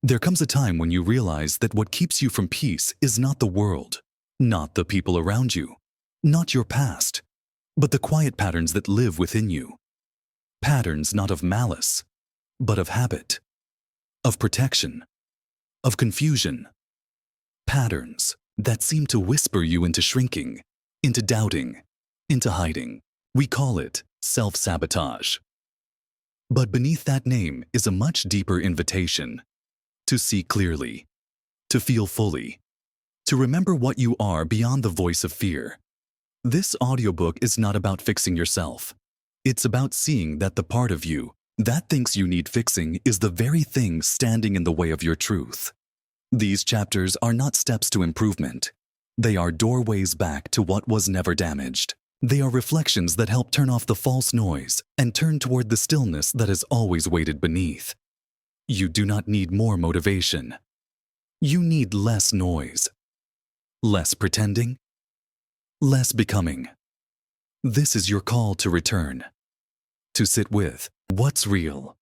There comes a time when you realize that what keeps you from peace is not the world, not the people around you, not your past, but the quiet patterns that live within you. Patterns not of malice, but of habit, of protection, of confusion. Patterns that seem to whisper you into shrinking, into doubting, into hiding. We call it self-sabotage. But beneath that name is a much deeper invitation to see clearly, to feel fully, to remember what you are beyond the voice of fear. This audiobook is not about fixing yourself. It's about seeing that the part of you that thinks you need fixing is the very thing standing in the way of your truth. These chapters are not steps to improvement. They are doorways back to what was never damaged. They are reflections that help turn off the false noise and turn toward the stillness that has always waited beneath. You do not need more motivation. You need less noise, less pretending, less becoming. This is your call to return, to sit with what's real,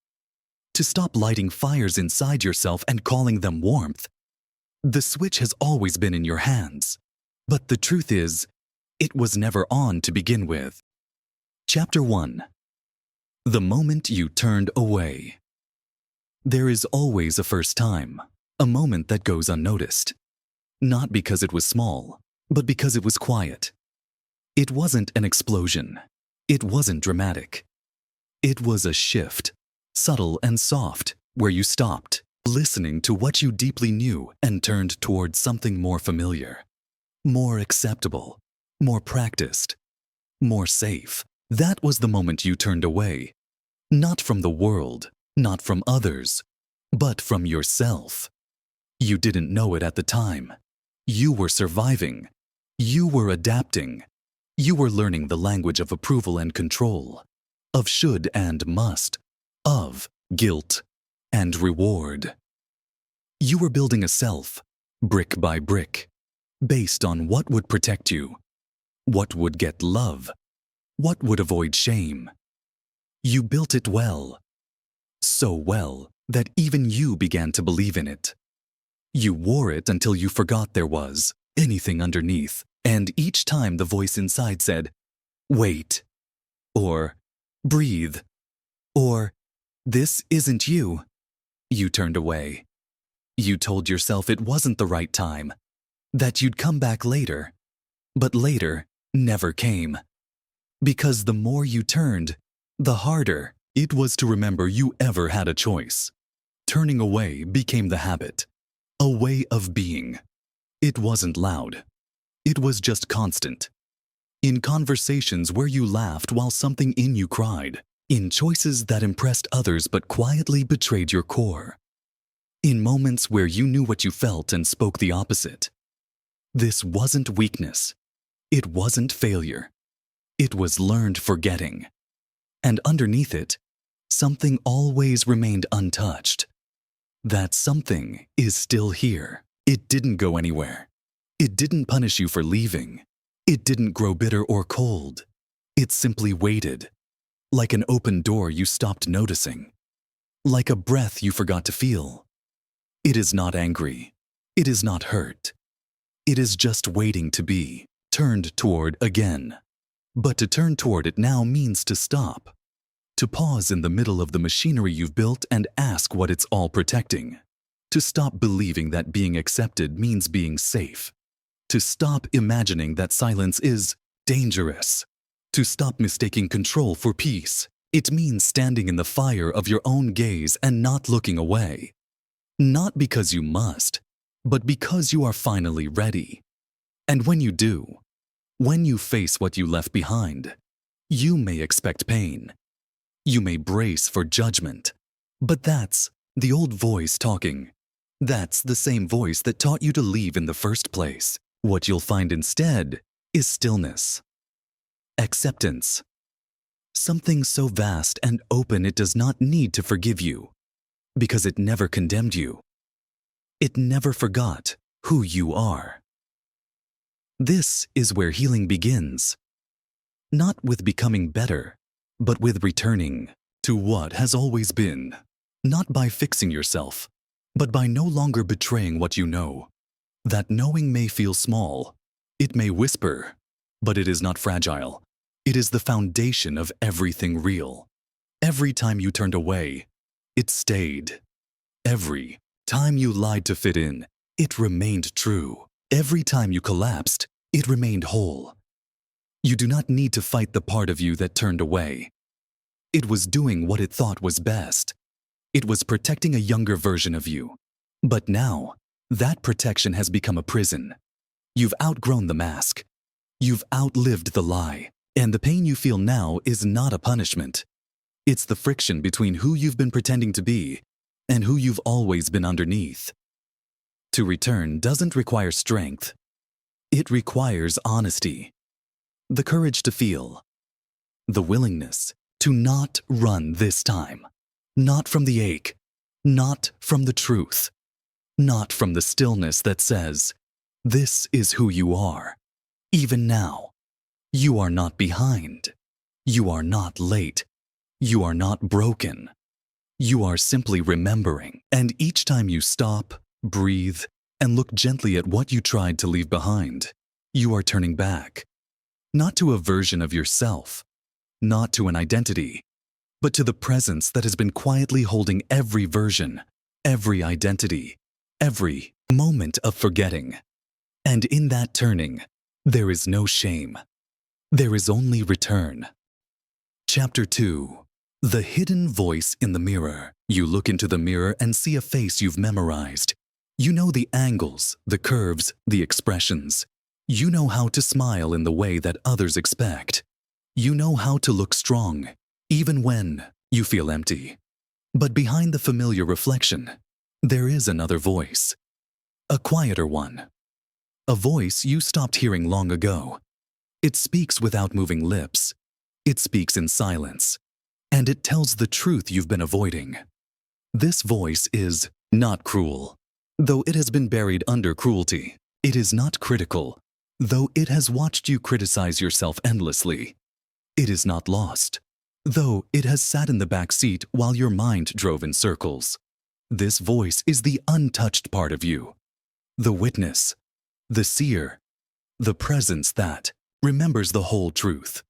to stop lighting fires inside yourself and calling them warmth. The switch has always been in your hands, but the truth is, it was never on to begin with. Chapter 1. The moment you turned away. There is always a first time, a moment that goes unnoticed. Not because it was small, but because it was quiet. It wasn't an explosion. It wasn't dramatic. It was a shift, subtle and soft, where you stopped, listening to what you deeply knew and turned toward something more familiar, more acceptable, more practiced, more safe. That was the moment you turned away. Not from the world, not from others, but from yourself. You didn't know it at the time. You were surviving. You were adapting. You were learning the language of approval and control, of should and must, of guilt and reward. You were building a self, brick by brick, based on what would protect you, what would get love, what would avoid shame. You built it well, so well that even you began to believe in it. You wore it until you forgot there was anything underneath, and each time the voice inside said, "Wait," or "Breathe," or "This isn't you," you turned away. You told yourself it wasn't the right time, that you'd come back later, but later never came. Because the more you turned, the harder it was to remember you ever had a choice. Turning away became the habit, a way of being. It wasn't loud. It was just constant. In conversations where you laughed while something in you cried, in choices that impressed others but quietly betrayed your core, in moments where you knew what you felt and spoke the opposite. This wasn't weakness. It wasn't failure. It was learned forgetting. And underneath it, something always remained untouched. That something is still here. It didn't go anywhere. It didn't punish you for leaving. It didn't grow bitter or cold. It simply waited, like an open door you stopped noticing, like a breath you forgot to feel. It is not angry. It is not hurt. It is just waiting to be turned toward again. But to turn toward it now means to stop, to pause in the middle of the machinery you've built and ask what it's all protecting, to stop believing that being accepted means being safe, to stop imagining that silence is dangerous, to stop mistaking control for peace. It means standing in the fire of your own gaze and not looking away. Not because you must, but because you are finally ready. And when you do, when you face what you left behind, you may expect pain. You may brace for judgment. But that's the old voice talking. That's the same voice that taught you to leave in the first place. What you'll find instead is stillness, acceptance, something so vast and open it does not need to forgive you, because it never condemned you. It never forgot who you are. This is where healing begins. Not with becoming better, but with returning to what has always been. Not by fixing yourself, but by no longer betraying what you know. That knowing may feel small. It may whisper, but it is not fragile. It is the foundation of everything real. Every time you turned away, it stayed. Every time you lied to fit in, it remained true. Every time you collapsed, it remained whole. You do not need to fight the part of you that turned away. It was doing what it thought was best. It was protecting a younger version of you. But now, that protection has become a prison. You've outgrown the mask. You've outlived the lie. And the pain you feel now is not a punishment. It's the friction between who you've been pretending to be and who you've always been underneath. To return doesn't require strength. It requires honesty, the courage to feel, the willingness to not run this time, not from the ache, not from the truth, not from the stillness that says, this is who you are. Even now, you are not behind. You are not late. You are not broken. You are simply remembering. And each time you stop, breathe, and look gently at what you tried to leave behind, you are turning back. Not to a version of yourself, not to an identity, but to the presence that has been quietly holding every version, every identity, every moment of forgetting. And in that turning, there is no shame. There is only return. Chapter 2. The Hidden Voice in the Mirror. You look into the mirror and see a face you've memorized. You know the angles, the curves, the expressions. You know how to smile in the way that others expect. You know how to look strong, even when you feel empty. But behind the familiar reflection, there is another voice. A quieter one. A voice you stopped hearing long ago. It speaks without moving lips. It speaks in silence. And it tells the truth you've been avoiding. This voice is not cruel, though it has been buried under cruelty. It is not critical, though it has watched you criticize yourself endlessly. It is not lost, though it has sat in the back seat while your mind drove in circles. This voice is the untouched part of you, the witness, the seer, the presence that remembers the whole truth.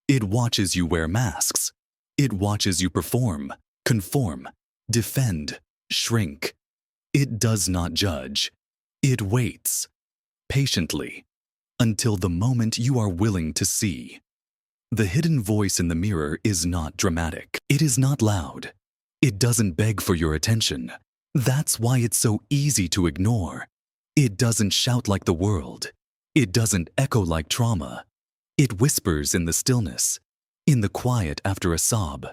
It watches you wear masks. It watches you perform, conform, defend, shrink. It does not judge. It waits, patiently, until the moment you are willing to see. The hidden voice in the mirror is not dramatic. It is not loud. It doesn't beg for your attention. That's why it's so easy to ignore. It doesn't shout like the world. It doesn't echo like trauma. It whispers in the stillness, in the quiet after a sob,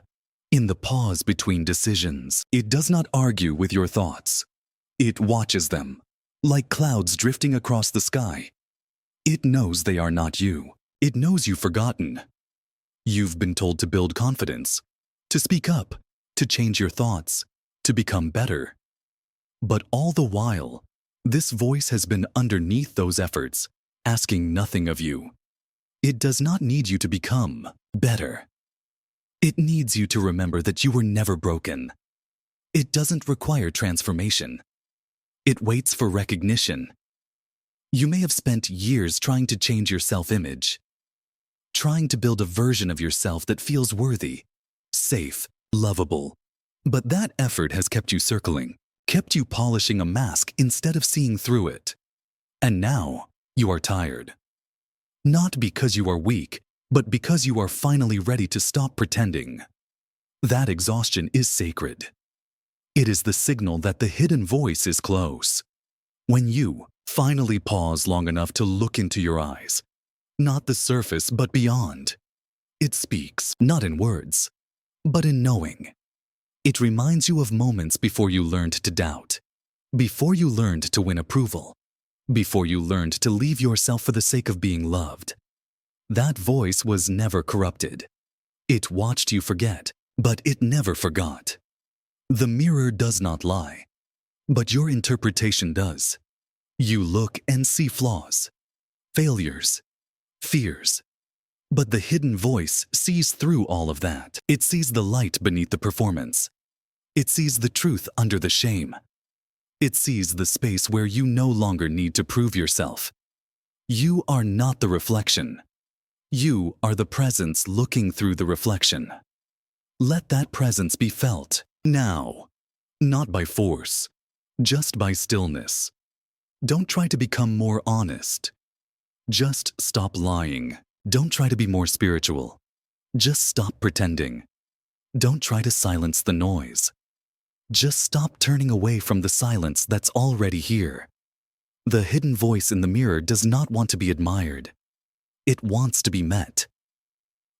in the pause between decisions. It does not argue with your thoughts. It watches them, like clouds drifting across the sky. It knows they are not you. It knows you've forgotten. You've been told to build confidence, to speak up, to change your thoughts, to become better. But all the while, this voice has been underneath those efforts, asking nothing of you. It does not need you to become better. It needs you to remember that you were never broken. It doesn't require transformation. It waits for recognition. You may have spent years trying to change your self-image, trying to build a version of yourself that feels worthy, safe, lovable. But that effort has kept you circling, kept you polishing a mask instead of seeing through it. And now you are tired. Not because you are weak, but because you are finally ready to stop pretending. That exhaustion is sacred. It is the signal that the hidden voice is close. When you finally pause long enough to look into your eyes, not the surface but beyond, it speaks, not in words, but in knowing. It reminds you of moments before you learned to doubt, before you learned to win approval, before you learned to leave yourself for the sake of being loved. That voice was never corrupted. It watched you forget, but it never forgot. The mirror does not lie, but your interpretation does. You look and see flaws, failures, fears. But the hidden voice sees through all of that. It sees the light beneath the performance. It sees the truth under the shame. It sees the space where you no longer need to prove yourself. You are not the reflection. You are the presence looking through the reflection. Let that presence be felt now, not by force, just by stillness. Don't try to become more honest. Just stop lying. Don't try to be more spiritual. Just stop pretending. Don't try to silence the noise. Just stop turning away from the silence that's already here. The hidden voice in the mirror does not want to be admired. It wants to be met.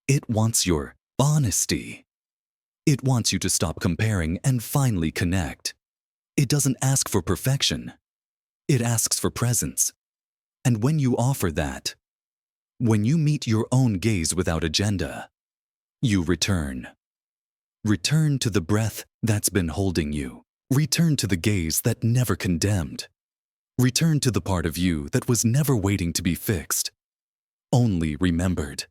It wants your honesty. It wants you to stop comparing and finally connect. It doesn't ask for perfection. It asks for presence. And when you offer that, when you meet your own gaze without agenda, you return. Return to the breath that's been holding you. Return to the gaze that never condemned. Return to the part of you that was never waiting to be fixed, only remembered.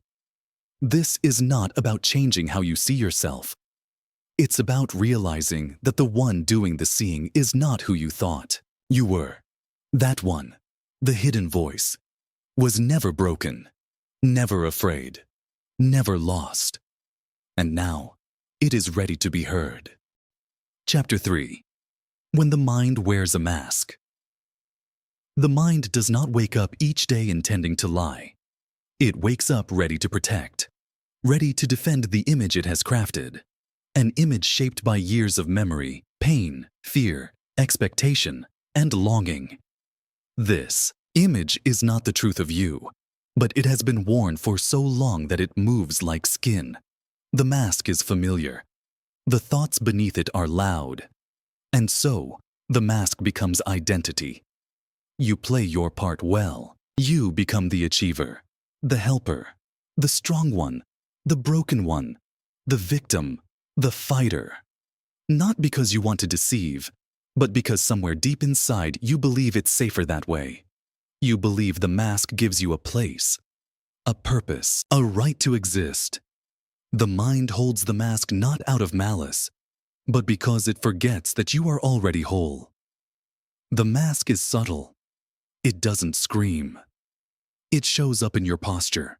This is not about changing how you see yourself. It's about realizing that the one doing the seeing is not who you thought you were. That one, the hidden voice, was never broken, never afraid, never lost. And now, it is ready to be heard. Chapter 3. When the mind wears a mask. The mind does not wake up each day intending to lie. It wakes up ready to protect, ready to defend the image it has crafted, an image shaped by years of memory, pain, fear, expectation, and longing. This image is not the truth of you, but it has been worn for so long that it moves like skin. The mask is familiar. The thoughts beneath it are loud. And so, the mask becomes identity. You play your part well. You become the achiever, the helper, the strong one, the broken one, the victim, the fighter. Not because you want to deceive, but because somewhere deep inside you believe it's safer that way. You believe the mask gives you a place, a purpose, a right to exist. The mind holds the mask not out of malice, but because it forgets that you are already whole. The mask is subtle. It doesn't scream. It shows up in your posture,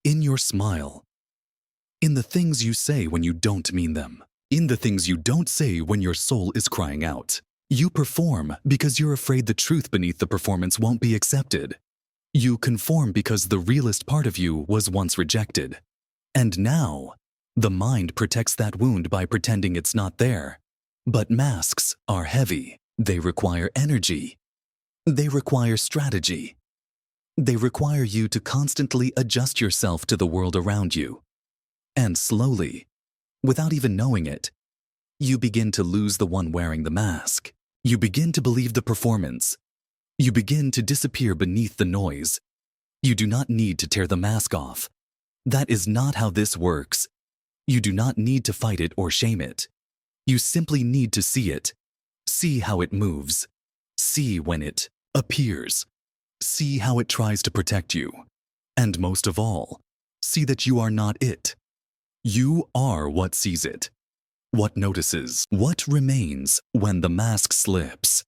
in your smile, in the things you say when you don't mean them, in the things you don't say when your soul is crying out. You perform because you're afraid the truth beneath the performance won't be accepted. You conform because the realest part of you was once rejected. And now, the mind protects that wound by pretending it's not there. But masks are heavy. They require energy. They require strategy. They require you to constantly adjust yourself to the world around you. And slowly, without even knowing it, you begin to lose the one wearing the mask. You begin to believe the performance. You begin to disappear beneath the noise. You do not need to tear the mask off. That is not how this works. You do not need to fight it or shame it. You simply need to see it. See how it moves. See when it appears. See how it tries to protect you. And most of all, see that you are not it. You are what sees it, what notices, what remains when the mask slips.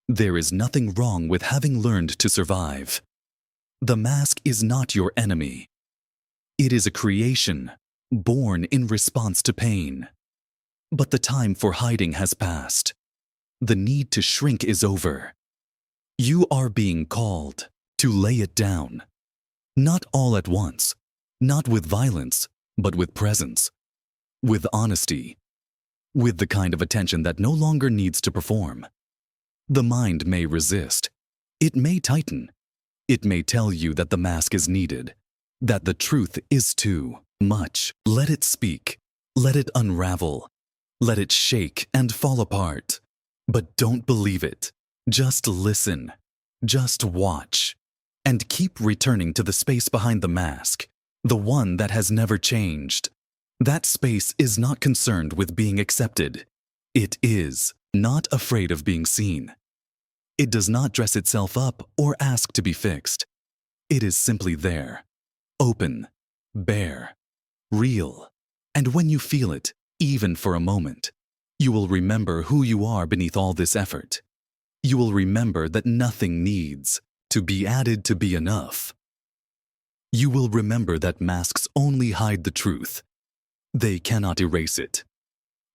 There is nothing wrong with having learned to survive. The mask is not your enemy. It is a creation, born in response to pain. But the time for hiding has passed. The need to shrink is over. You are being called to lay it down. Not all at once, not with violence, but with presence, with honesty, with the kind of attention that no longer needs to perform. The mind may resist. It may tighten. It may tell you that the mask is needed, that the truth is too much. Let it speak. Let it unravel. Let it shake and fall apart. But don't believe it. Just listen. Just watch. And keep returning to the space behind the mask, the one that has never changed. That space is not concerned with being accepted. It is not afraid of being seen. It does not dress itself up or ask to be fixed. It is simply there, open, bare, real. And when you feel it, even for a moment, You will remember who you are beneath all this effort. You will remember that nothing needs to be added to be enough. You will remember that masks only hide the truth. They cannot erase it.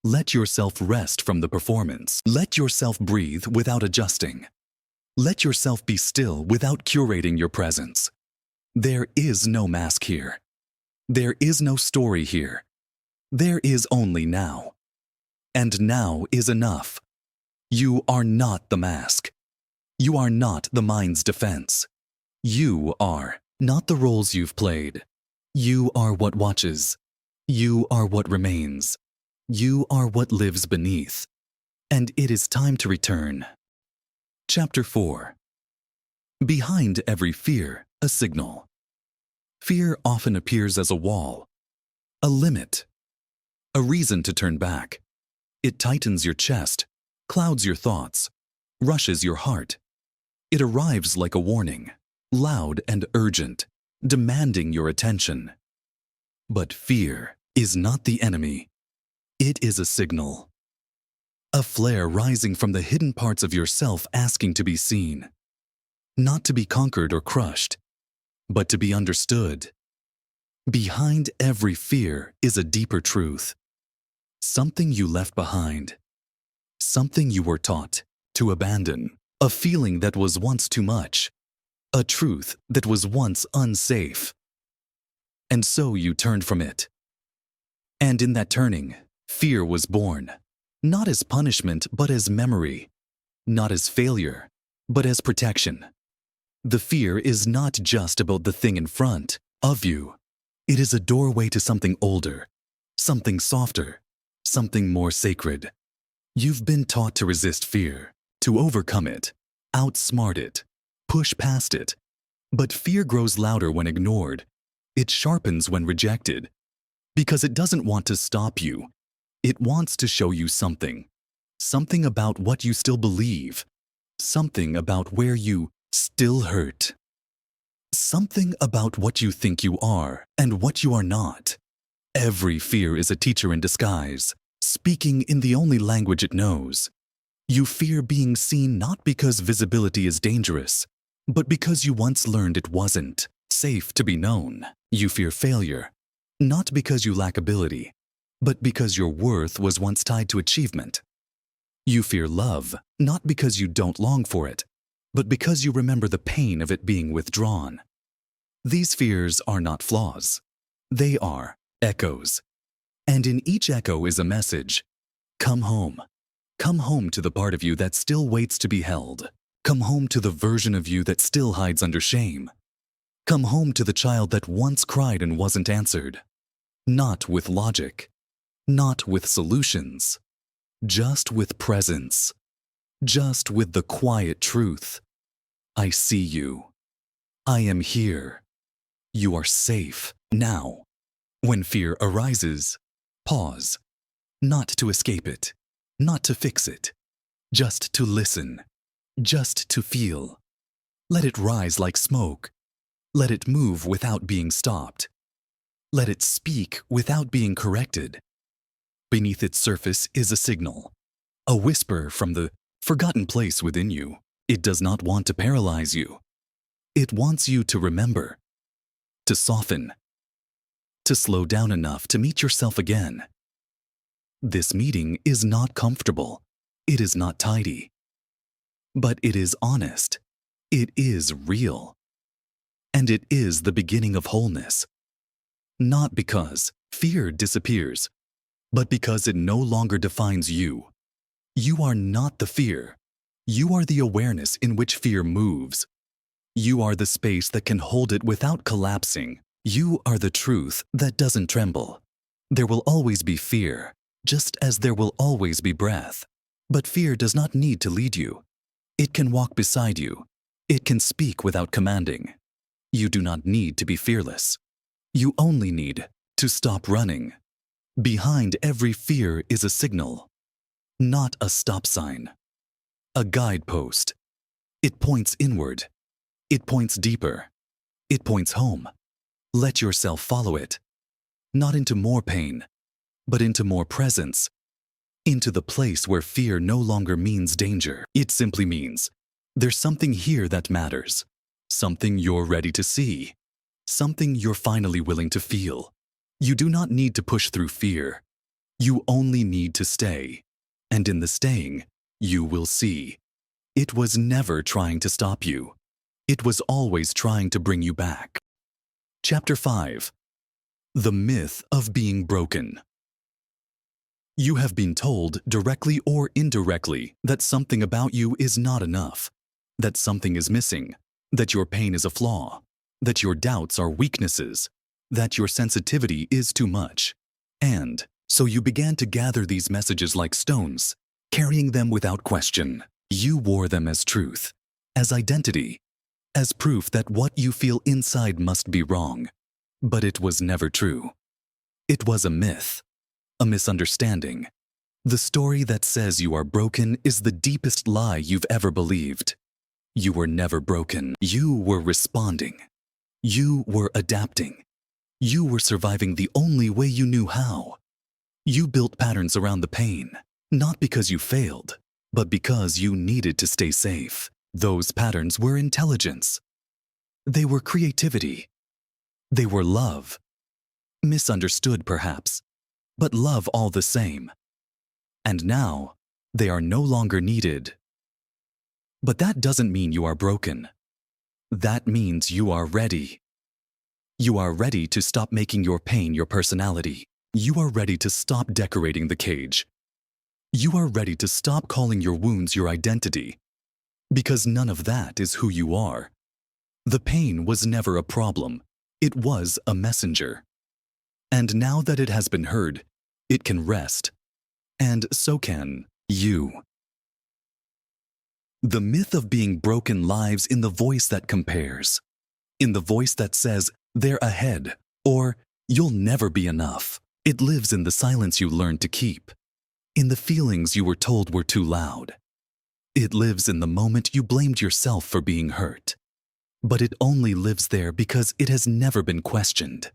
Let yourself rest from the performance. Let yourself breathe without adjusting. Let yourself be still without curating your presence. There is no mask here. There is no story here. There is only now. And now is enough. You are not the mask. You are not the mind's defense. You are not the roles you've played. You are what watches. You are what remains. You are what lives beneath. And it is time to return. Chapter 4. Behind every fear, a signal. Fear often appears as a wall, a limit, a reason to turn back. It tightens your chest, clouds your thoughts, rushes your heart. It arrives like a warning, loud and urgent, demanding your attention. But fear is not the enemy. It is a signal. A flare rising from the hidden parts of yourself asking to be seen. Not to be conquered or crushed, but to be understood. Behind every fear is a deeper truth. Something you left behind. Something you were taught to abandon. A feeling that was once too much. A truth that was once unsafe. And so you turned from it. And in that turning, fear was born. Not as punishment, but as memory. Not as failure, but as protection. The fear is not just about the thing in front of you. It is a doorway to something older, something softer, something more sacred. You've been taught to resist fear, to overcome it, outsmart it, push past it. But fear grows louder when ignored. It sharpens when rejected. Because it doesn't want to stop you. It wants to show you something. Something about what you still believe. Something about where you still hurt. Something about what you think you are and what you are not. Every fear is a teacher in disguise, speaking in the only language it knows. You fear being seen not because visibility is dangerous, but because you once learned it wasn't safe to be known. You fear failure, not because you lack ability, but because your worth was once tied to achievement. You fear love, not because you don't long for it, but because you remember the pain of it being withdrawn. These fears are not flaws. They are echoes. And in each echo is a message. Come home. Come home to the part of you that still waits to be held. Come home to the version of you that still hides under shame. Come home to the child that once cried and wasn't answered. Not with logic. Not with solutions. Just with presence. Just with the quiet truth. I see you. I am here. You are safe now. When fear arises, pause. Not to escape it. Not to fix it. Just to listen. Just to feel. Let it rise like smoke. Let it move without being stopped. Let it speak without being corrected. Beneath its surface is a signal, a whisper from the forgotten place within you. It does not want to paralyze you. It wants you to remember, to soften, to slow down enough to meet yourself again. This meeting is not comfortable. It is not tidy. But it is honest. It is real. And it is the beginning of wholeness. Not because fear disappears, but because it no longer defines you. You are not the fear. You are the awareness in which fear moves. You are the space that can hold it without collapsing. You are the truth that doesn't tremble. There will always be fear, just as there will always be breath. But fear does not need to lead you. It can walk beside you. It can speak without commanding. You do not need to be fearless. You only need to stop running. Behind every fear is a signal, not a stop sign. A guidepost. It points inward. It points deeper. It points home. Let yourself follow it. Not into more pain, but into more presence. into the place where fear no longer means danger. It simply means there's something here that matters, something you're ready to see, something you're finally willing to feel. You do not need to push through fear. You only need to stay. And in the staying, you will see. It was never trying to stop you. It was always trying to bring you back. Chapter 5. The Myth of Being Broken. You have been told, directly or indirectly, that something about you is not enough, that something is missing, that your pain is a flaw, that your doubts are weaknesses, that your sensitivity is too much. And so you began to gather these messages like stones, carrying them without question. You wore them as truth, as identity, as proof that what you feel inside must be wrong. But it was never true. It was a myth, a misunderstanding. The story that says you are broken is the deepest lie you've ever believed. You were never broken. You were responding. You were adapting. You were surviving the only way you knew how. You built patterns around the pain, not because you failed, but because you needed to stay safe. Those patterns were intelligence. They were creativity. They were love. Misunderstood, perhaps, but love all the same. And now, they are no longer needed. But that doesn't mean you are broken. That means you are ready. You are ready to stop making your pain your personality. You are ready to stop decorating the cage. You are ready to stop calling your wounds your identity. Because none of that is who you are. The pain was never a problem. It was a messenger. And now that it has been heard, it can rest. And so can you. The myth of being broken lives in the voice that compares. In the voice that says, they're ahead, or you'll never be enough. It lives in the silence you learned to keep. In the feelings you were told were too loud. It lives in the moment you blamed yourself for being hurt. But it only lives there because it has never been questioned.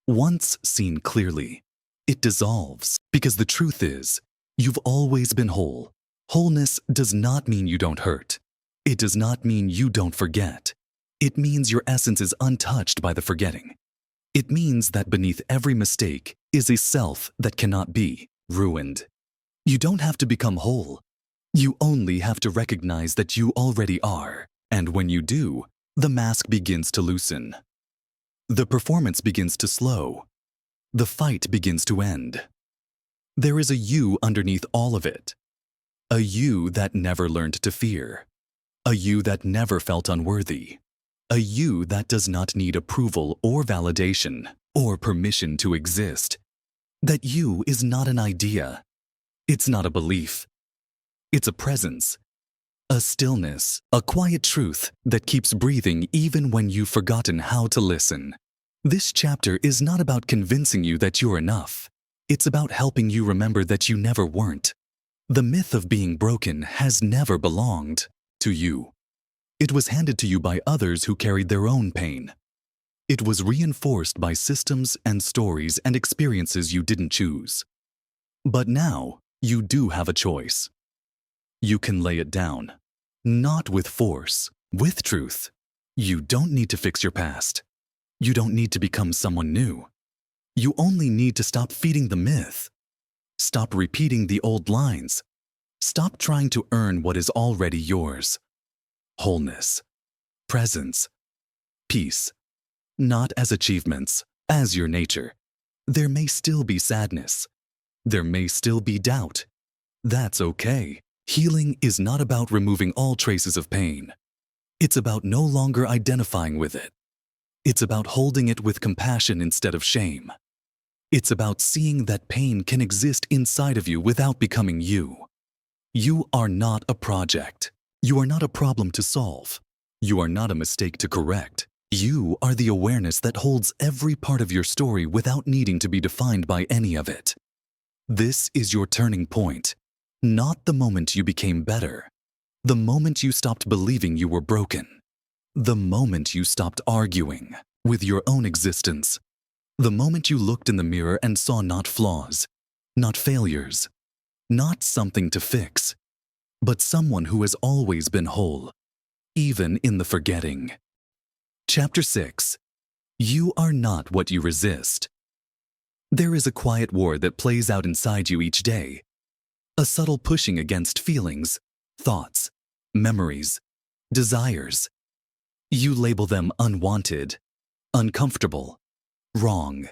Once seen clearly, it dissolves, because the truth is, you've always been whole. Wholeness does not mean you don't hurt. It does not mean you don't forget. It means your essence is untouched by the forgetting. It means that beneath every mistake is a self that cannot be ruined. You don't have to become whole. You only have to recognize that you already are. And when you do, the mask begins to loosen. The performance begins to slow. The fight begins to end. There is a you underneath all of it. A you that never learned to fear. A you that never felt unworthy. A you that does not need approval or validation or permission to exist. That you is not an idea. It's not a belief. It's a presence. A stillness, a quiet truth that keeps breathing even when you've forgotten how to listen. This chapter is not about convincing you that you're enough. It's about helping you remember that you never weren't. The myth of being broken has never belonged to you. It was handed to you by others who carried their own pain. It was reinforced by systems and stories and experiences you didn't choose. But now, you do have a choice. You can lay it down. Not with force, with truth. You don't need to fix your past. You don't need to become someone new. You only need to stop feeding the myth. Stop repeating the old lines. Stop trying to earn what is already yours. Wholeness, presence, peace. Not as achievements, as your nature. There may still be sadness. There may still be doubt. That's okay. Healing is not about removing all traces of pain. It's about no longer identifying with it. It's about holding it with compassion instead of shame. It's about seeing that pain can exist inside of you without becoming you. You are not a project. You are not a problem to solve. You are not a mistake to correct. You are the awareness that holds every part of your story without needing to be defined by any of it. This is your turning point. Not the moment you became better. The moment you stopped believing you were broken. The moment you stopped arguing with your own existence. The moment you looked in the mirror and saw not flaws, not failures, not something to fix, but someone who has always been whole, even in the forgetting. Chapter 6. You are not what you resist. There is a quiet war that plays out inside you each day, a subtle pushing against feelings, thoughts, memories, desires. You label them unwanted, uncomfortable, wrong.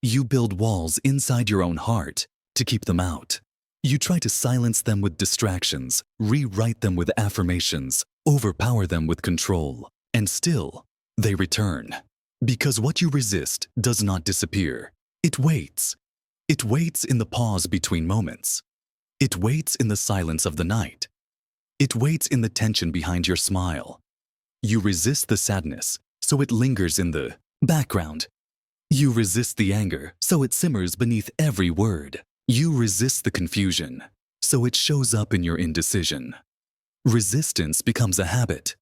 You build walls inside your own heart to keep them out. You try to silence them with distractions, rewrite them with affirmations, overpower them with control, and still, they return. Because what you resist does not disappear. It waits. It waits in the pause between moments. It waits in the silence of the night. It waits in the tension behind your smile. You resist the sadness, so it lingers in the background. You resist the anger, so it simmers beneath every word. You resist the confusion, so it shows up in your indecision. Resistance becomes a habit,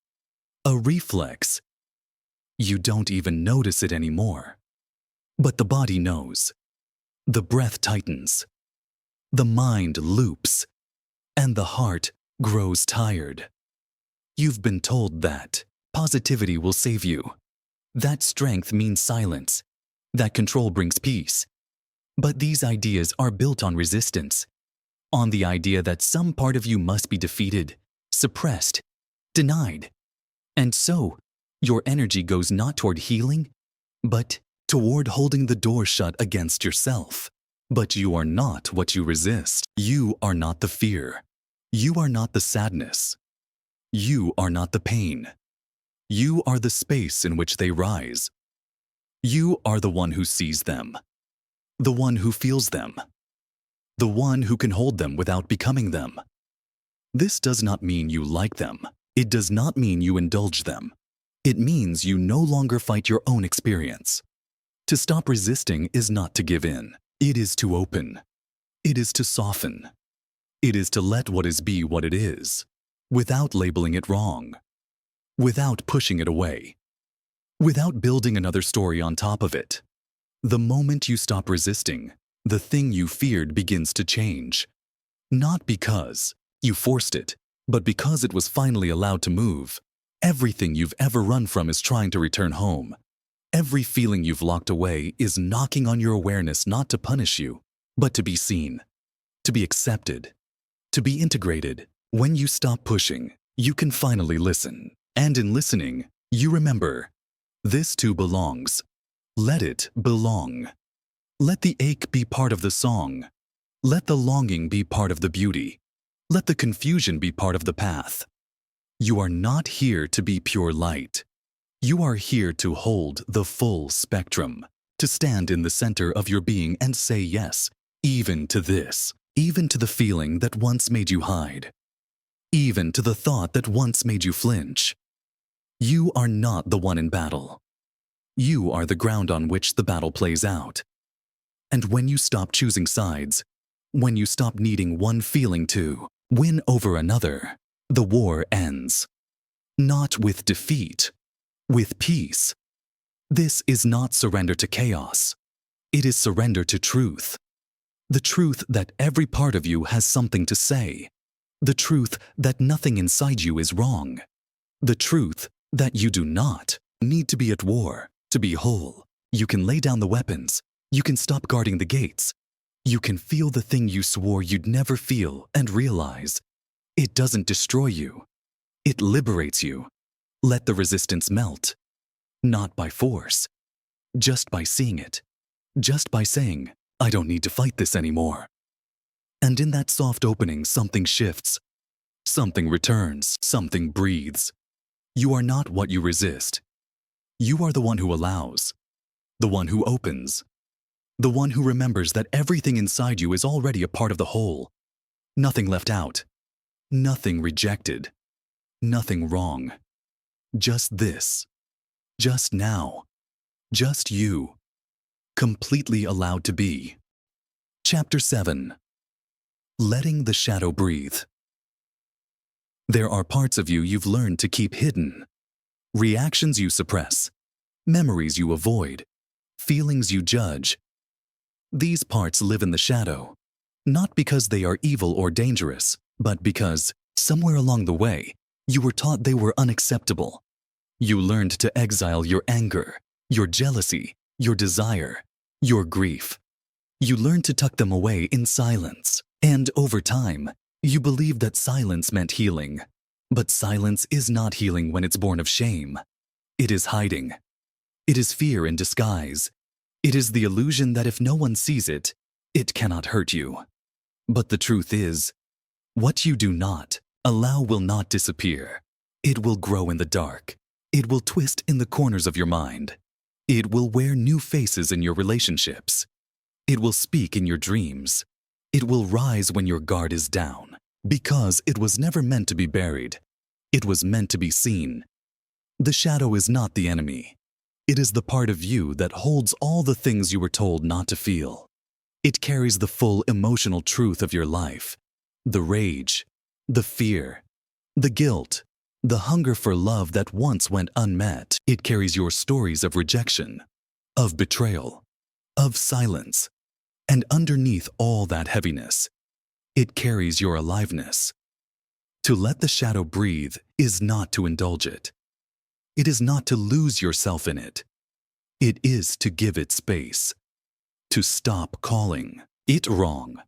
a reflex. You don't even notice it anymore. But the body knows. The breath tightens. The mind loops. And the heart grows tired. You've been told that positivity will save you. That strength means silence. That control brings peace. But these ideas are built on resistance, on the idea that some part of you must be defeated, suppressed, denied. And so, your energy goes not toward healing, but toward holding the door shut against yourself. But you are not what you resist. You are not the fear. You are not the sadness. You are not the pain. You are the space in which they rise. You are the one who sees them, the one who feels them, the one who can hold them without becoming them. This does not mean you like them. It does not mean you indulge them. It means you no longer fight your own experience. To stop resisting is not to give in. It is to open. It is to soften. It is to let what is be what it is, without labeling it wrong, without pushing it away, without building another story on top of it. The moment you stop resisting, the thing you feared begins to change. Not because you forced it, but because it was finally allowed to move. Everything you've ever run from is trying to return home. Every feeling you've locked away is knocking on your awareness not to punish you, but to be seen, to be accepted, to be integrated. When you stop pushing, you can finally listen. And in listening, you remember, this too belongs. Let it belong. Let the ache be part of the song. Let the longing be part of the beauty. Let the confusion be part of the path. You are not here to be pure light. You are here to hold the full spectrum, to stand in the center of your being and say yes, even to this, even to the feeling that once made you hide, even to the thought that once made you flinch. You are not the one in battle. You are the ground on which the battle plays out. And when you stop choosing sides, when you stop needing one feeling to win over another, the war ends. Not with defeat, with peace. This is not surrender to chaos. It is surrender to truth. The truth that every part of you has something to say. The truth that nothing inside you is wrong. The truth that you do not need to be at war to be whole. You can lay down the weapons. You can stop guarding the gates. You can feel the thing you swore you'd never feel and realize it doesn't destroy you. It liberates you. Let the resistance melt. Not by force, just by seeing it. Just by saying, I don't need to fight this anymore. And in that soft opening, something shifts. Something returns. Something breathes. You are not what you resist. You are the one who allows. The one who opens. The one who remembers that everything inside you is already a part of the whole. Nothing left out. Nothing rejected. Nothing wrong. Just this. Just now. Just you. Completely allowed to be. Chapter 7. Letting the shadow breathe. There are parts of you you've learned to keep hidden. Reactions you suppress. Memories you avoid. Feelings you judge. These parts live in the shadow. Not because they are evil or dangerous, but because, somewhere along the way, you were taught they were unacceptable. You learned to exile your anger, your jealousy, your desire, your grief. You learned to tuck them away in silence. And over time, you believed that silence meant healing. But silence is not healing when it's born of shame. It is hiding. It is fear in disguise. It is the illusion that if no one sees it, it cannot hurt you. But the truth is, what you do not allow will not disappear. It will grow in the dark. It will twist in the corners of your mind. It will wear new faces in your relationships. It will speak in your dreams. It will rise when your guard is down, because it was never meant to be buried. It was meant to be seen. The shadow is not the enemy. It is the part of you that holds all the things you were told not to feel. It carries the full emotional truth of your life, the rage, the fear, the guilt, the hunger for love that once went unmet. It carries your stories of rejection, of betrayal, of silence, and underneath all that heaviness, it carries your aliveness. To let the shadow breathe is not to indulge it. It is not to lose yourself in it. It is to give it space. To stop calling it wrong.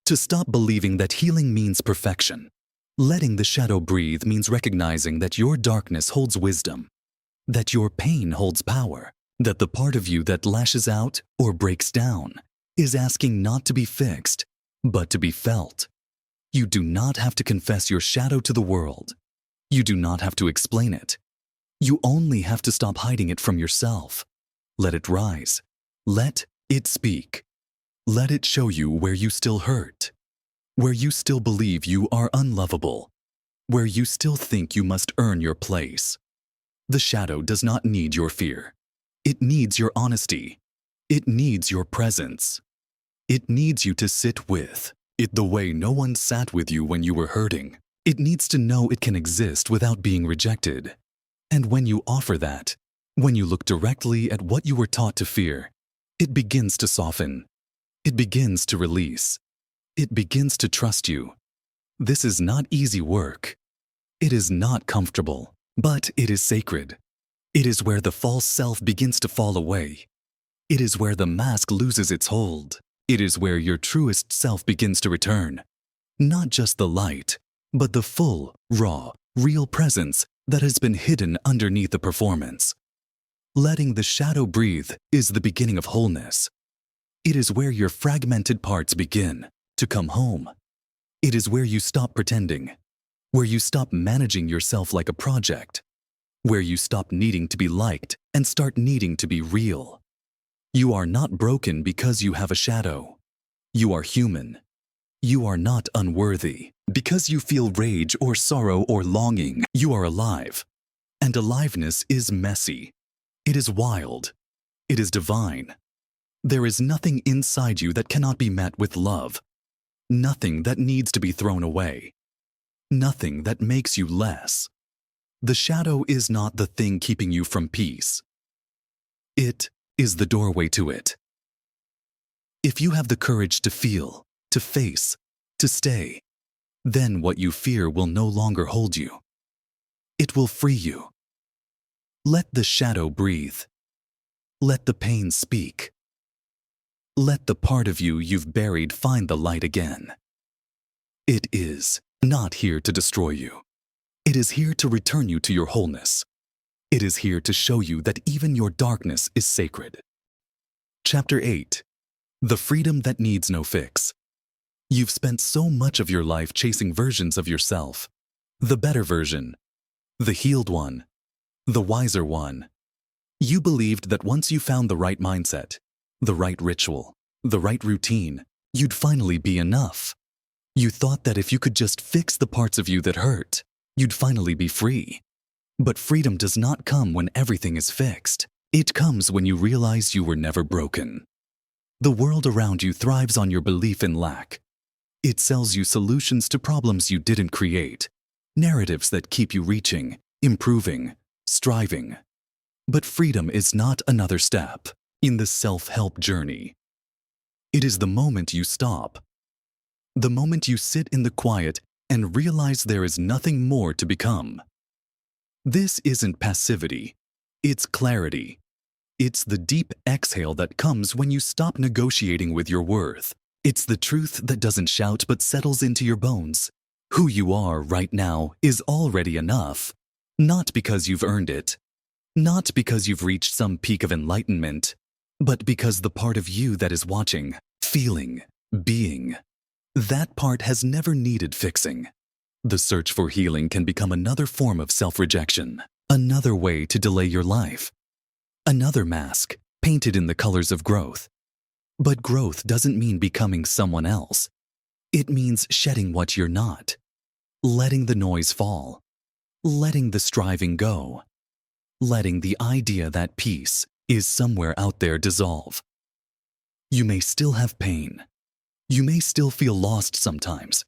To stop believing that healing means perfection. Letting the shadow breathe means recognizing that your darkness holds wisdom, that your pain holds power, that the part of you that lashes out or breaks down is asking not to be fixed, but to be felt. You do not have to confess your shadow to the world. You do not have to explain it. You only have to stop hiding it from yourself. Let it rise. Let it speak. Let it show you where you still hurt, where you still believe you are unlovable, where you still think you must earn your place. The shadow does not need your fear. It needs your honesty. It needs your presence. It needs you to sit with it the way no one sat with you when you were hurting. It needs to know it can exist without being rejected. And when you offer that, when you look directly at what you were taught to fear, it begins to soften. It begins to release. It begins to trust you. This is not easy work. It is not comfortable, but it is sacred. It is where the false self begins to fall away. It is where the mask loses its hold. It is where your truest self begins to return. Not just the light, but the full, raw, real presence that has been hidden underneath the performance. Letting the shadow breathe is the beginning of wholeness. It is where your fragmented parts begin to come home. It is where you stop pretending, where you stop managing yourself like a project, where you stop needing to be liked and start needing to be real. You are not broken because you have a shadow. You are human. You are not unworthy because you feel rage or sorrow or longing. You are alive. And aliveness is messy. It is wild. It is divine. There is nothing inside you that cannot be met with love. Nothing that needs to be thrown away. Nothing that makes you less. The shadow is not the thing keeping you from peace. It is the doorway to it. If you have the courage to feel, to face, to stay, then what you fear will no longer hold you. It will free you. Let the shadow breathe. Let the pain speak. Let the part of you you've buried find the light again. It is not here to destroy you. It is here to return you to your wholeness. It is here to show you that even your darkness is sacred. Chapter 8. The freedom that needs no fix. You've spent so much of your life chasing versions of yourself. The better version. The healed one. The wiser one. You believed that once you found the right mindset, the right ritual, the right routine, you'd finally be enough. You thought that if you could just fix the parts of you that hurt, you'd finally be free. But freedom does not come when everything is fixed. It comes when you realize you were never broken. The world around you thrives on your belief in lack. It sells you solutions to problems you didn't create, narratives that keep you reaching, improving, striving. But freedom is not another step in the self-help journey. It is the moment you stop, The moment you sit in the quiet and realize there is nothing more to become. This isn't passivity. It's clarity. It's the deep exhale that comes when you stop negotiating with your worth. It's the truth that doesn't shout but settles into your bones. Who you are right now is already enough. Not because you've earned it. Not because you've reached some peak of enlightenment, but because the part of you that is watching, feeling, being, that part has never needed fixing. The search for healing can become another form of self-rejection, another way to delay your life, another mask painted in the colors of growth. But growth doesn't mean becoming someone else. It means shedding what you're not, letting the noise fall, letting the striving go, letting the idea that peace is somewhere out there dissolve. You may still have pain. You may still feel lost sometimes.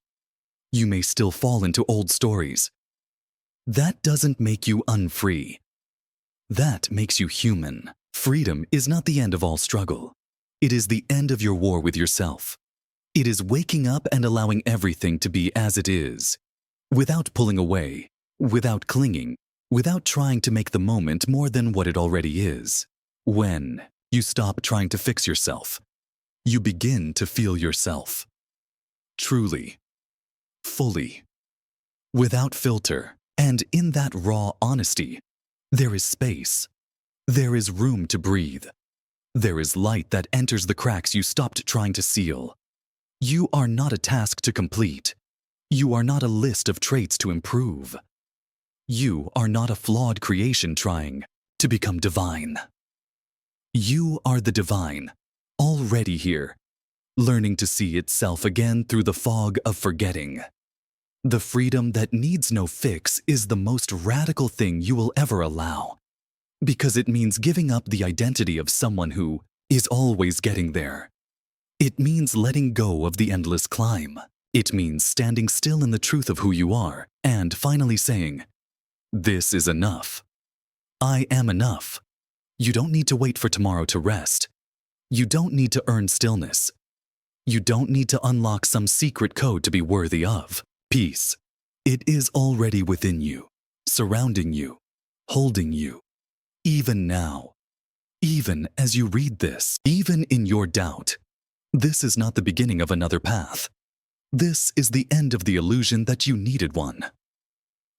You may still fall into old stories. That doesn't make you unfree. That makes you human. Freedom is not the end of all struggle. It is the end of your war with yourself. It is waking up and allowing everything to be as it is, without pulling away, without clinging, without trying to make the moment more than what it already is. When you stop trying to fix yourself, you begin to feel yourself. Truly, fully, without filter, and in that raw honesty, there is space. There is room to breathe. There is light that enters the cracks you stopped trying to seal. You are not a task to complete. You are not a list of traits to improve. You are not a flawed creation trying to become divine. You are the divine, already here, learning to see itself again through the fog of forgetting. The freedom that needs no fix is the most radical thing you will ever allow, because it means giving up the identity of someone who is always getting there. It means letting go of the endless climb. It means standing still in the truth of who you are and finally saying, "This is enough. I am enough." You don't need to wait for tomorrow to rest. You don't need to earn stillness. You don't need to unlock some secret code to be worthy of peace. It is already within you, surrounding you, holding you. Even now, even as you read this, even in your doubt, this is not the beginning of another path. This is the end of the illusion that you needed one.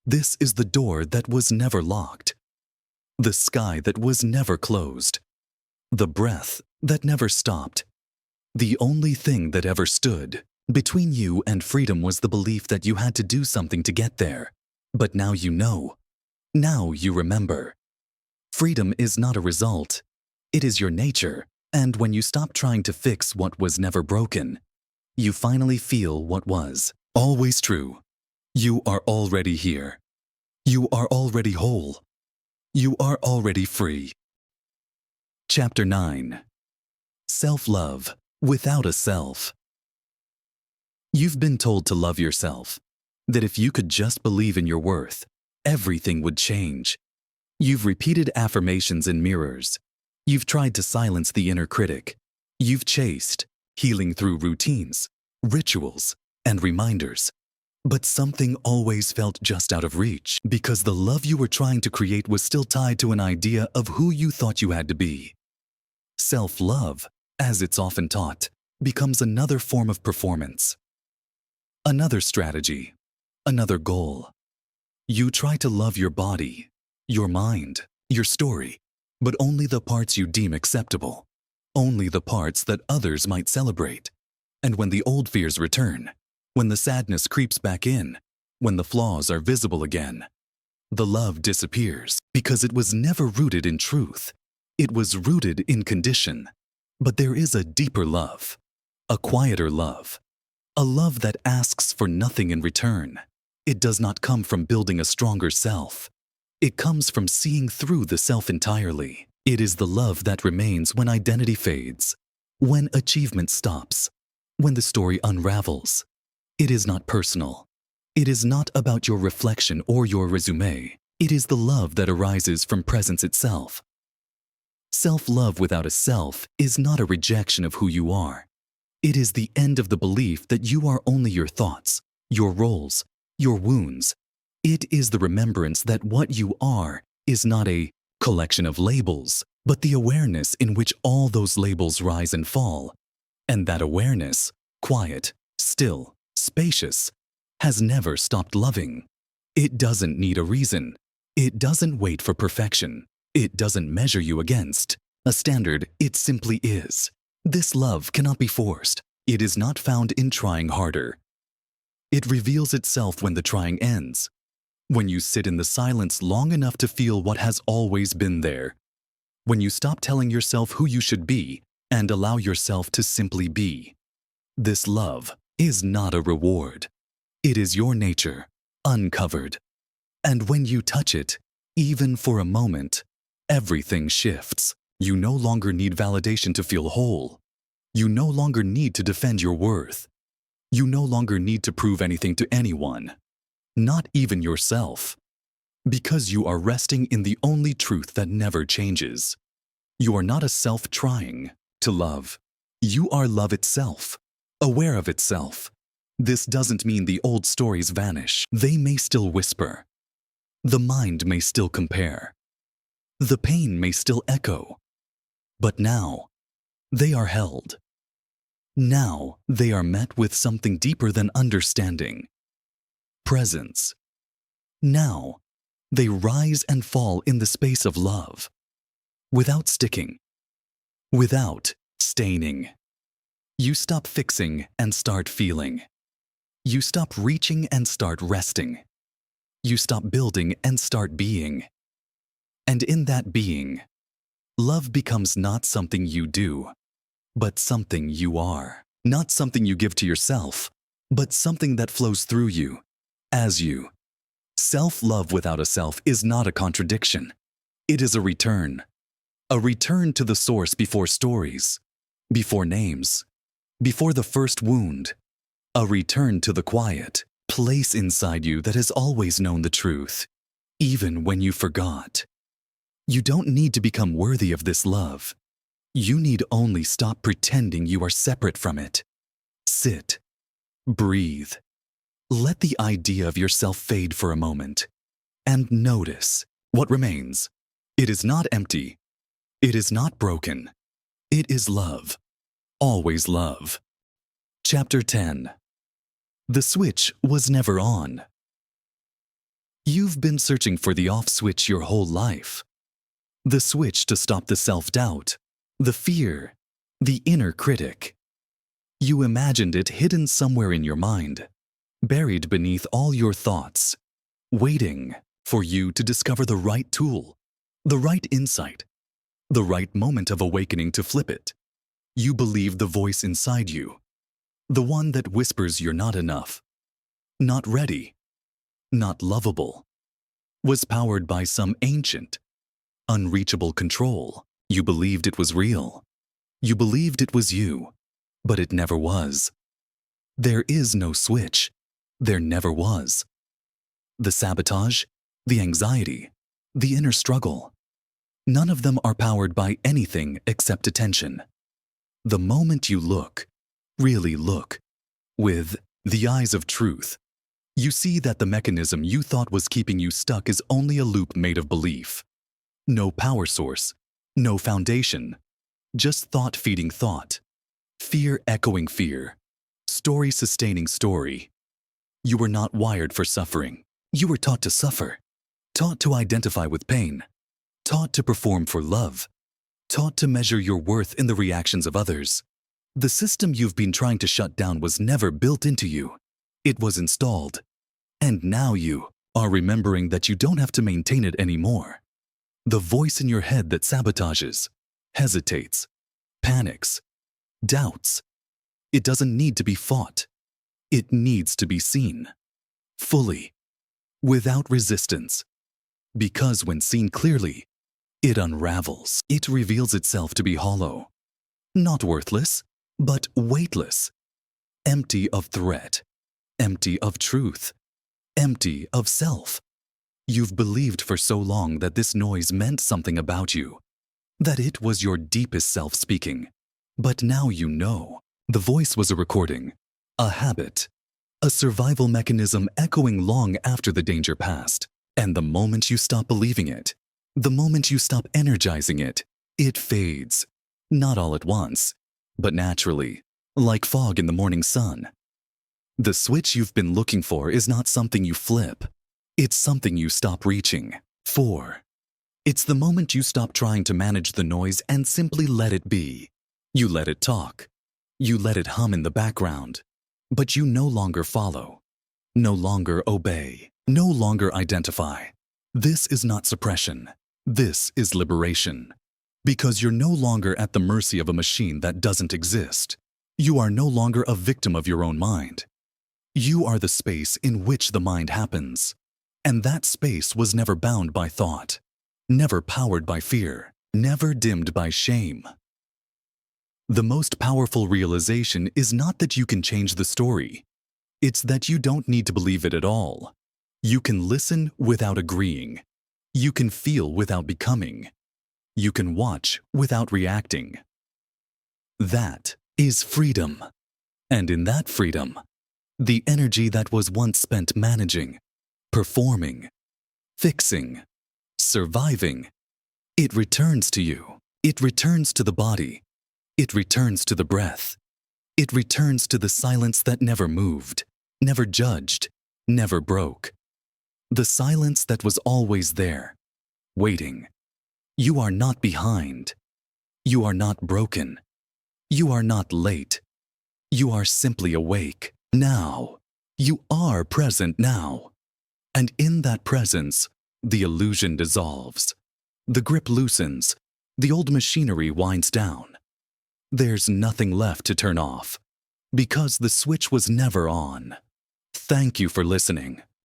This is the door that was never locked, the sky that was never closed, the breath that never stopped. The only thing that ever stood between you and freedom was the belief that you had to do something to get there. But now you know. Now you remember. Freedom is not a result. It is your nature. And when you stop trying to fix what was never broken, you finally feel what was always true. You are already here. You are already whole. You are already free. Chapter 9. Self-love without a self. You've been told to love yourself, that if you could just believe in your worth, everything would change. You've repeated affirmations in mirrors. You've tried to silence the inner critic. You've chased, healing through routines, rituals, and reminders. But something always felt just out of reach because the love you were trying to create was still tied to an idea of who you thought you had to be. Self-love, as it's often taught, becomes another form of performance. Another strategy, another goal. You try to love your body, your mind, your story, but only the parts you deem acceptable, only the parts that others might celebrate. And when the old fears return, when the sadness creeps back in, when the flaws are visible again, the love disappears because it was never rooted in truth. It was rooted in condition. But there is a deeper love, a quieter love, a love that asks for nothing in return. It does not come from building a stronger self. It comes from seeing through the self entirely. It is the love that remains when identity fades, when achievement stops, when the story unravels. It is not personal. It is not about your reflection or your resume. It is the love that arises from presence itself. Self-love without a self is not a rejection of who you are. It is the end of the belief that you are only your thoughts, your roles, your wounds. It is the remembrance that what you are is not a collection of labels, but the awareness in which all those labels rise and fall. And that awareness, quiet, still, spacious, has never stopped loving. It doesn't need a reason. It doesn't wait for perfection. It doesn't measure you against a standard. It simply is. This love cannot be forced. It is not found in trying harder. It reveals itself when the trying ends, when you sit in the silence long enough to feel what has always been there, when you stop telling yourself who you should be and allow yourself to simply be. This love is not a reward. It is your nature, uncovered. And when you touch it, even for a moment, everything shifts. You no longer need validation to feel whole. You no longer need to defend your worth. You no longer need to prove anything to anyone, not even yourself, because you are resting in the only truth that never changes. You are not a self trying to love. You are love itself, aware of itself. This doesn't mean the old stories vanish. They may still whisper. The mind may still compare. The pain may still echo. But now, they are held. Now, they are met with something deeper than understanding. Presence. Now, they rise and fall in the space of love, without sticking, without staining. You stop fixing and start feeling. You stop reaching and start resting. You stop building and start being. And in that being, love becomes not something you do, but something you are. Not something you give to yourself, but something that flows through you, as you. Self-love without a self is not a contradiction. It is a return to the source before stories, before names, before the first wound. A return to the quiet place inside you that has always known the truth, even when you forgot. You don't need to become worthy of this love. You need only stop pretending you are separate from it. Sit. Breathe. Let the idea of yourself fade for a moment. And notice what remains. It is not empty. It is not broken. It is love. Always love. Chapter 10. The switch was never on. You've been searching for the off switch your whole life. The switch to stop the self-doubt, the fear, the inner critic. You imagined it hidden somewhere in your mind, buried beneath all your thoughts, waiting for you to discover the right tool, the right insight, the right moment of awakening to flip it. You believed the voice inside you, the one that whispers you're not enough, not ready, not lovable, was powered by some ancient, unreachable control. You believed it was real. You believed it was you, but it never was. There is no switch. There never was. The sabotage, the anxiety, the inner struggle, none of them are powered by anything except attention. The moment you look, really look, with the eyes of truth, you see that the mechanism you thought was keeping you stuck is only a loop made of belief. No power source, no foundation, just thought feeding thought, fear echoing fear, story sustaining story. You were not wired for suffering. You were taught to suffer, taught to identify with pain, taught to perform for love, taught to measure your worth in the reactions of others. The system you've been trying to shut down was never built into you. It was installed. And now you are remembering that you don't have to maintain it anymore. The voice in your head that sabotages, hesitates, panics, doubts. It doesn't need to be fought. It needs to be seen, fully, without resistance. Because when seen clearly, it unravels. It reveals itself to be hollow, not worthless, but weightless, empty of threat, empty of truth, empty of self. You've believed for so long that this noise meant something about you, that it was your deepest self speaking. But now you know The voice was a recording, a habit, a survival mechanism echoing long after the danger passed. And the moment you stop believing it, the moment you stop energizing it, it fades. Not all at once, but naturally, like fog in the morning sun. The switch you've been looking for is not something you flip. It's something you stop reaching for. It's the moment you stop trying to manage the noise and simply let it be. You let it talk. You let it hum in the background. But you no longer follow, no longer obey, no longer identify. This is not suppression. This is liberation. Because you're no longer at the mercy of a machine that doesn't exist. You are no longer a victim of your own mind. You are the space in which the mind happens. And that space was never bound by thought, never powered by fear, never dimmed by shame. The most powerful realization is not that you can change the story. It's that you don't need to believe it at all. You can listen without agreeing. You can feel without becoming. You can watch without reacting. That is freedom. And in that freedom, the energy that was once spent managing, performing, fixing, surviving, it returns to you. It returns to the body. It returns to the breath. It returns to the silence that never moved, never judged, never broke. The silence that was always there, waiting. You are not behind. You are not broken. You are not late. You are simply awake now. You are present now. And in that presence, the illusion dissolves. The grip loosens. The old machinery winds down. There's nothing left to turn off, because the switch was never on. Thank you for listening.